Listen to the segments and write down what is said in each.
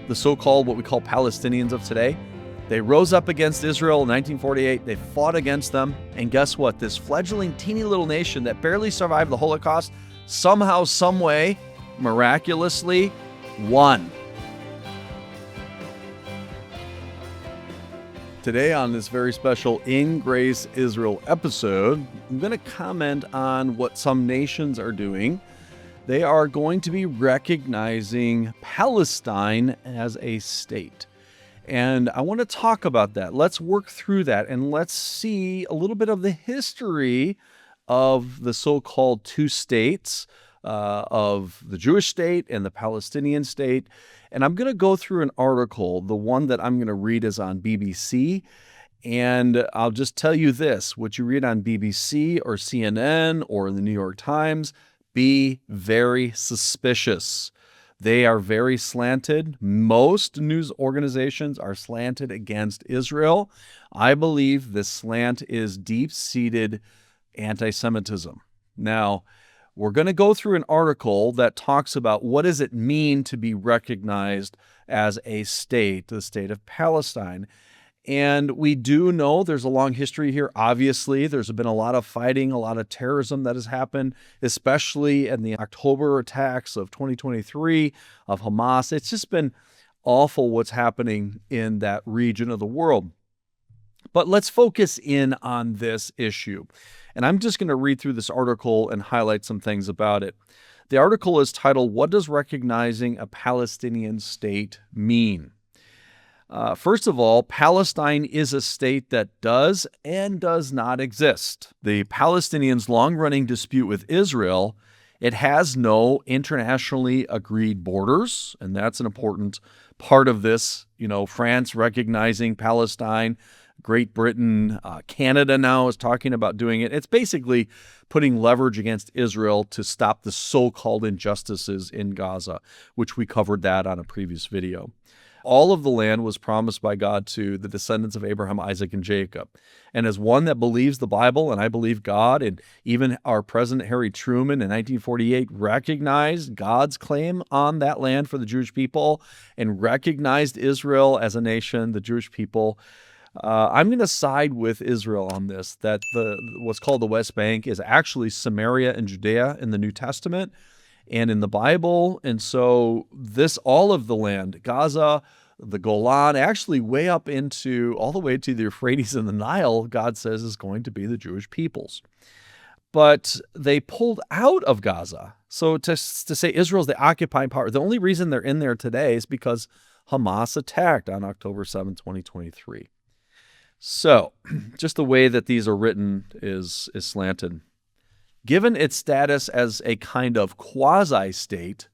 the so-called what we call Palestinians of today. They rose up against Israel in 1948. They fought against them. And guess what? This fledgling teeny little nation that barely survived the Holocaust somehow, some way, miraculously won. Today on this very special InGrace Israel episode, I'm going to comment on what some nations are doing. They are going to be recognizing Palestine as a state. And I want to talk about that. Let's work through that and let's see a little bit of the history of the so-called two states, of the Jewish state and the Palestinian state. And I'm going to go through an article. The one that I'm going to read is on BBC. And I'll just tell you this, what you read on BBC or CNN or the New York Times, be very suspicious. They are very slanted. Most news organizations are slanted against Israel. I believe this slant is deep-seated anti-Semitism. Now, we're going to go through an article that talks about what does it mean to be recognized as a state, the state of Palestine. And we do know there's a long history here. Obviously, there's been a lot of fighting, a lot of terrorism that has happened, especially in the October attacks of 2023 of Hamas. It's just been awful what's happening in that region of the world. But let's focus in on this issue. And I'm just going to read through this article and highlight some things about it. The article is titled, "What Does Recognizing a Palestinian State Mean?" First of all, Palestine is a state that does and does not exist. The Palestinians' long-running dispute with Israel, it has no internationally agreed borders, and that's an important part of this. You know, France recognizing Palestine, Great Britain, Canada now is talking about doing it. It's basically putting leverage against Israel to stop the so-called injustices in Gaza, which we covered that on a previous video. All of the land was promised by God to the descendants of Abraham, Isaac, and Jacob. And as one that believes the Bible, and I believe God, and even our President Harry Truman in 1948 recognized God's claim on that land for the Jewish people and recognized Israel as a nation, the Jewish people, I'm going to side with Israel on this, that what's called the West Bank is actually Samaria and Judea in the New Testament and in the Bible. And so all of the land, Gaza, the Golan, actually way up into all the way to the Euphrates and the Nile, God says is going to be the Jewish peoples. But they pulled out of Gaza. So to say Israel's the occupying power, the only reason they're in there today is because Hamas attacked on October 7, 2023. So, just the way that these are written is slanted. Given its status as a kind of quasi-state,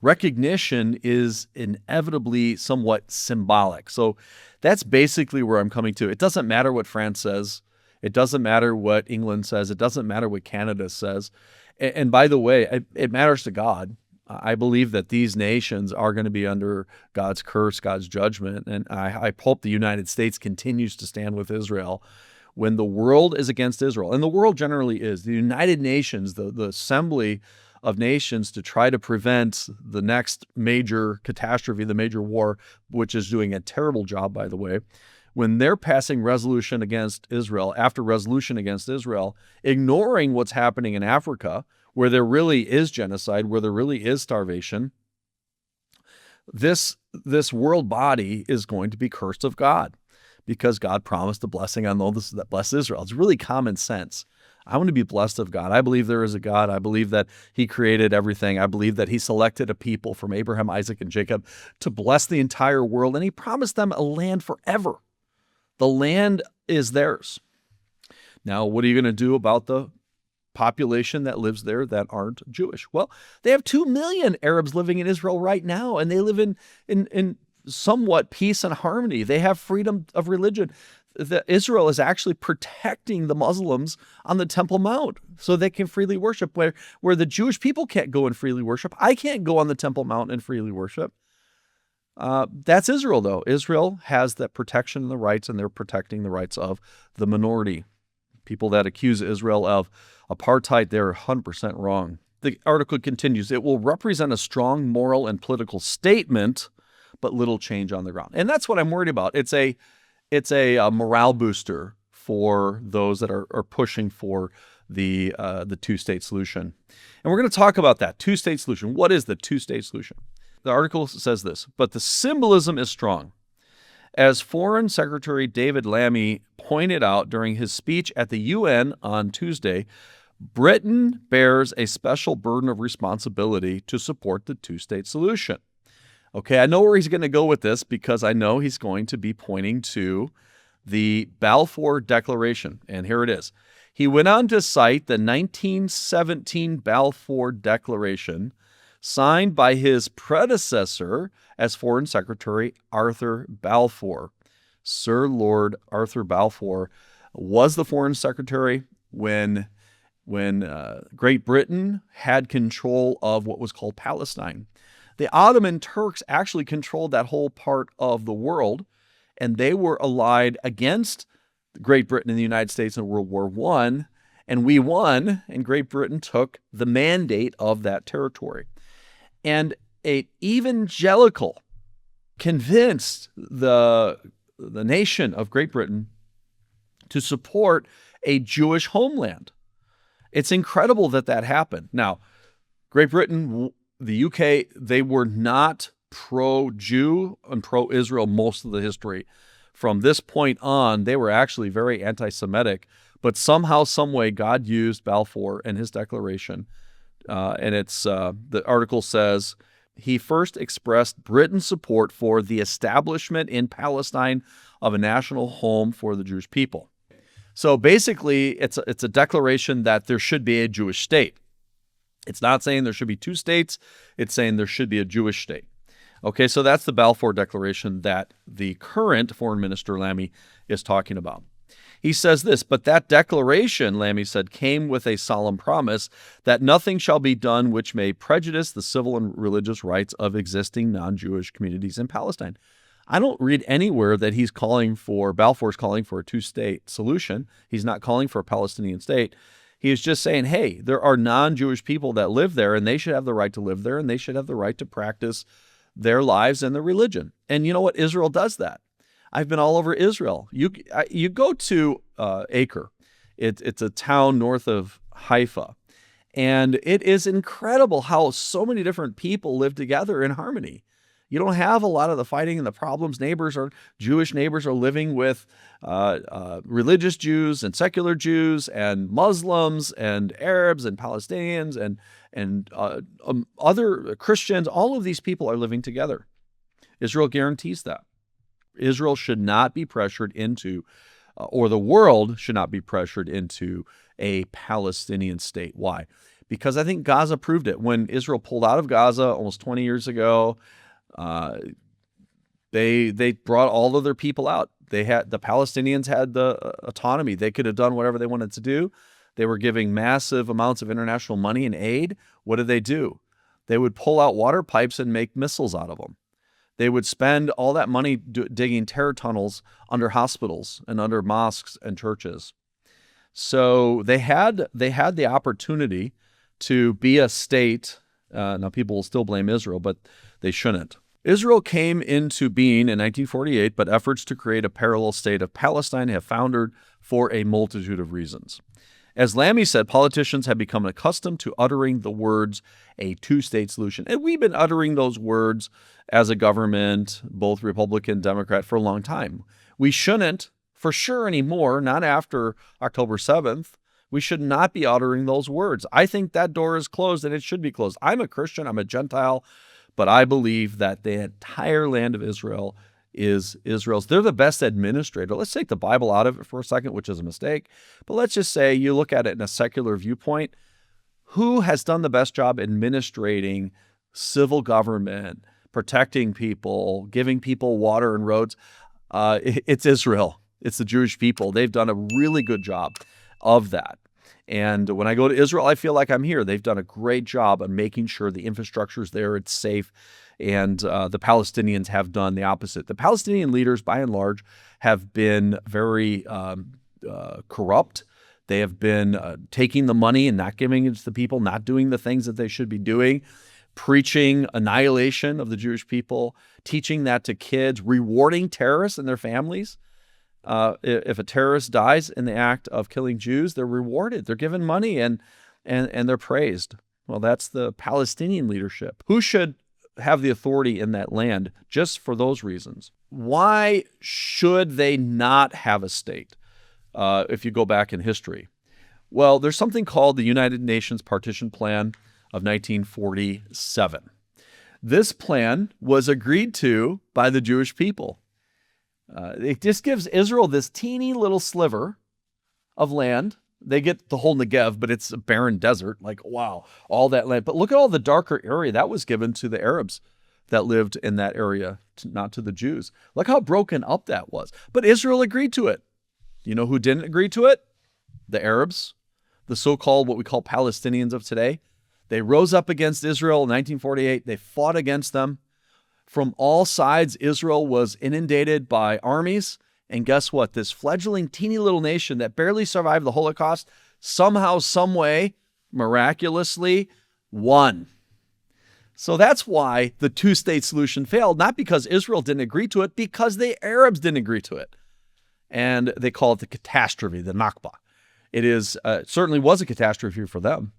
recognition is inevitably somewhat symbolic. So that's basically where I'm coming to. It doesn't matter what France says. It doesn't matter what England says. It doesn't matter what Canada says. And by the way, it matters to God. I believe that these nations are going to be under God's curse, God's judgment, and I hope the United States continues to stand with Israel when the world is against Israel. And the world generally is. The United Nations, the assembly of nations to try to prevent the next major catastrophe, the major war, which is doing a terrible job, by the way, when they're passing resolution against Israel, after resolution against Israel, ignoring what's happening in Africa, where there really is genocide, where there really is starvation, this world body is going to be cursed of God because God promised a blessing on those that bless Israel. It's really common sense. I want to be blessed of God. I believe there is a God. I believe that he created everything. I believe that he selected a people from Abraham, Isaac, and Jacob to bless the entire world, and he promised them a land forever. The land is theirs. Now, what are you going to do about the population that lives there that aren't Jewish? Well, they have 2 million Arabs living in Israel right now, and they live in somewhat peace and harmony. They have freedom of religion. Israel is actually protecting the Muslims on the Temple Mount so they can freely worship, where the Jewish people can't go and freely worship. I can't go on the Temple Mount and freely worship. That's Israel, though. Israel has that protection and the rights, and they're protecting the rights of the minority. People that accuse Israel of apartheid, they're 100% wrong. The article continues, it will represent a strong moral and political statement but little change on the ground. And that's what I'm worried about. It's a morale booster for those that are pushing for the two-state solution. And we're going to talk about that two-state solution. What is the two-state solution? The article says this, but the symbolism is strong. As Foreign Secretary David Lammy pointed out during his speech at the UN on Tuesday, Britain bears a special burden of responsibility to support the two-state solution. Okay, I know where he's going to go with this because I know he's going to be pointing to the Balfour Declaration, and here it is. He went on to cite the 1917 Balfour Declaration, signed by his predecessor as Foreign Secretary, Arthur Balfour. Sir Lord Arthur Balfour was the Foreign Secretary when Great Britain had control of what was called Palestine. The Ottoman Turks actually controlled that whole part of the world, and they were allied against Great Britain and the United States in World War I, and we won, and Great Britain took the mandate of that territory. And an evangelical convinced the nation of Great Britain to support a Jewish homeland. It's incredible that happened. Now, Great Britain, the UK, they were not pro-Jew and pro-Israel most of the history. From this point on, they were actually very anti-Semitic, but somehow, some way, God used Balfour and his declaration. And it's the article says, he first expressed Britain's support for the establishment in Palestine of a national home for the Jewish people. So basically, it's a declaration that there should be a Jewish state. It's not saying there should be two states. It's saying there should be a Jewish state. Okay, so that's the Balfour Declaration that the current Foreign Minister Lammy is talking about. He says this, but that declaration, Lammy said, came with a solemn promise that nothing shall be done which may prejudice the civil and religious rights of existing non-Jewish communities in Palestine. I don't read anywhere that Balfour's calling for a two-state solution. He's not calling for a Palestinian state. He is just saying, hey, there are non-Jewish people that live there, and they should have the right to live there, and they should have the right to practice their lives and their religion. And you know what? Israel does that. I've been all over Israel. You go to Acre. It's a town north of Haifa. And it is incredible how so many different people live together in harmony. You don't have a lot of the fighting and the problems. Jewish neighbors are living with religious Jews and secular Jews and Muslims and Arabs and Palestinians and other Christians. All of these people are living together. Israel guarantees that. Israel should not be pressured into, or the world should not be pressured into a Palestinian state. Why? Because I think Gaza proved it. When Israel pulled out of Gaza almost 20 years ago, they brought all of their people out. The Palestinians had the autonomy. They could have done whatever they wanted to do. They were giving massive amounts of international money and aid. What did they do? They would pull out water pipes and make missiles out of them. They would spend all that money digging terror tunnels under hospitals and under mosques and churches. So they had the opportunity to be a state. Now, people will still blame Israel, but they shouldn't. Israel came into being in 1948, but efforts to create a parallel state of Palestine have foundered for a multitude of reasons. As Lammy said, politicians have become accustomed to uttering the words a two-state solution. And we've been uttering those words as a government, both Republican, Democrat, for a long time. We shouldn't, for sure anymore, not after October 7th. We should not be uttering those words. I think that door is closed and it should be closed. I'm a Christian, I'm a Gentile, but I believe that the entire land of Israel is Israel's. They're the best administrator. Let's take the Bible out of it for a second, which is a mistake. But let's just say you look at it in a secular viewpoint. Who has done the best job administrating civil government, protecting people, giving people water and roads? It's Israel. It's the Jewish people. They've done a really good job of that. And when I go to Israel, I feel like I'm here. They've done a great job on making sure the infrastructure is there, it's safe, and the Palestinians have done the opposite. The Palestinian leaders, by and large, have been very corrupt. They have been taking the money and not giving it to the people, not doing the things that they should be doing. preaching annihilation of the Jewish people, teaching that to kids, rewarding terrorists and their families. If a terrorist dies in the act of killing Jews, they're rewarded. They're given money and they're praised. Well, that's the Palestinian leadership, who should have the authority in that land just for those reasons. Why should they not have a state if you go back in history? Well, there's something called the United Nations Partition Plan of 1947. This plan was agreed to by the Jewish people. It just gives Israel this teeny little sliver of land. They get the whole Negev, but it's a barren desert. Like, wow, all that land. But look at all the darker area that was given to the Arabs that lived in that area, not to the Jews. Look how broken up that was. But Israel agreed to it. You know who didn't agree to it? The Arabs, the so-called what we call Palestinians of today. They rose up against Israel in 1948. They fought against them. From all sides, Israel was inundated by armies. And guess what? This fledgling, teeny little nation that barely survived the Holocaust somehow, some way, miraculously won. So that's why the two-state solution failed, not because Israel didn't agree to it, because the Arabs didn't agree to it. And they call it the catastrophe, the Nakba. It certainly was a catastrophe for them.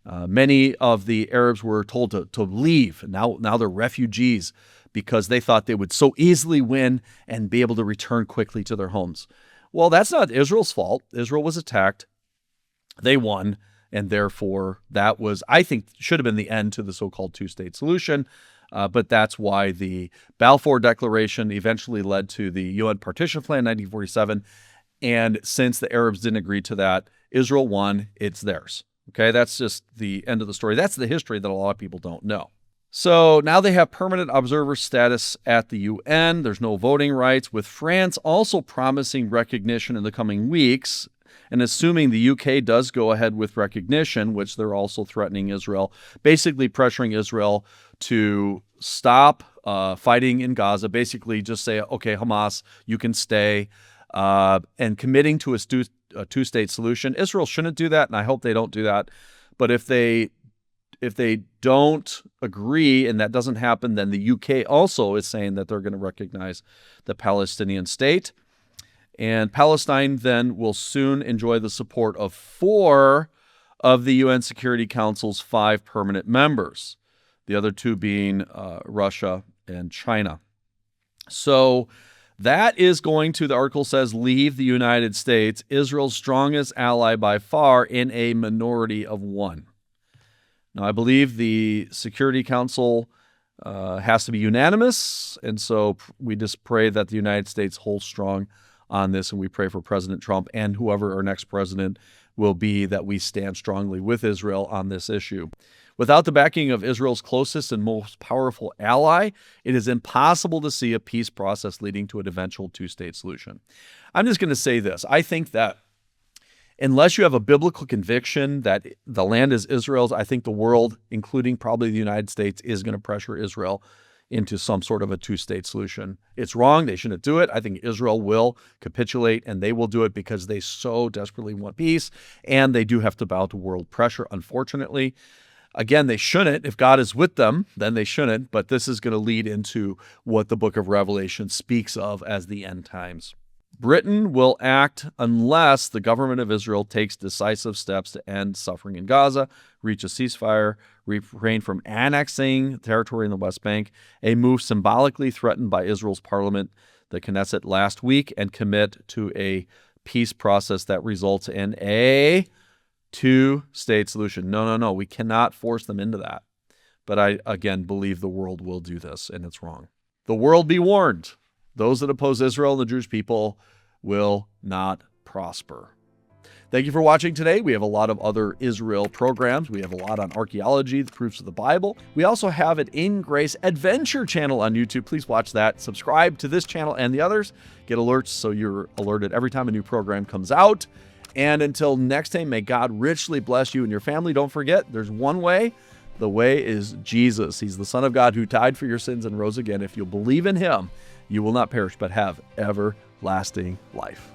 Many of the Arabs were told to leave. Now they're refugees because they thought they would so easily win and be able to return quickly to their homes. Well, that's not Israel's fault. Israel was attacked. They won. And therefore, that was, I think, should have been the end to the so-called two-state solution. But that's why the Balfour Declaration eventually led to the UN Partition Plan in 1947. And since the Arabs didn't agree to that, Israel won. It's theirs. Okay, that's just the end of the story. That's the history that a lot of people don't know. So now they have permanent observer status at the UN. There's no voting rights, with France also promising recognition in the coming weeks. And assuming the UK does go ahead with recognition, which they're also threatening Israel, basically pressuring Israel to stop fighting in Gaza, basically just say, okay, Hamas, you can stay, and committing to a two-state solution. Israel shouldn't do that, and I hope they don't do that. But if they don't agree and that doesn't happen, then the UK also is saying that they're going to recognize the Palestinian state. And Palestine then will soon enjoy the support of 4 of the UN Security Council's 5 permanent members, the other 2 being Russia and China. So that is going to, the article says, leave the United States, Israel's strongest ally by far, in a minority of 1. Now, I believe the Security Council has to be unanimous, and so we just pray that the United States holds strong on this, and we pray for President Trump and whoever our next president will be, that we stand strongly with Israel on this issue. Without the backing of Israel's closest and most powerful ally, it is impossible to see a peace process leading to an eventual two-state solution. I'm just going to say this. I think that unless you have a biblical conviction that the land is Israel's, I think the world, including probably the United States, is going to pressure Israel into some sort of a two-state solution. It's wrong. They shouldn't do it. I think Israel will capitulate, and they will do it because they so desperately want peace, and they do have to bow to world pressure, unfortunately. Again, they shouldn't. If God is with them, then they shouldn't, but this is going to lead into what the book of Revelation speaks of as the end times. Britain will act unless the government of Israel takes decisive steps to end suffering in Gaza, reach a ceasefire, refrain from annexing territory in the West Bank, a move symbolically threatened by Israel's parliament, the Knesset, last week, and commit to a peace process that results in a two-state solution. No. We cannot force them into that. But I, again, believe the world will do this, and it's wrong. The world be warned. Those that oppose Israel and the Jewish people will not prosper. Thank you for watching today. We have a lot of other Israel programs. We have a lot on archaeology, the proofs of the Bible. We also have an InGrace Adventure channel on YouTube. Please watch that. Subscribe to this channel and the others. Get alerts so you're alerted every time a new program comes out. And until next time, may God richly bless you and your family. Don't forget, there's one way. The way is Jesus. He's the Son of God who died for your sins and rose again. If you'll believe in him, you will not perish but have everlasting life.